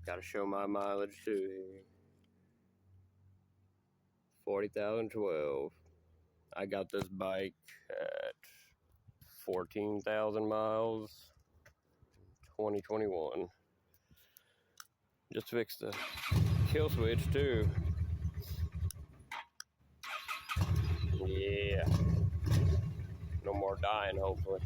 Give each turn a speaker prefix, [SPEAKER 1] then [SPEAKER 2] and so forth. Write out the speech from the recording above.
[SPEAKER 1] Gotta show my mileage too. 40,012. I got this bike at 14,000 miles, 2021. Just fixed the kill switch too. Yeah. No more dying, hopefully.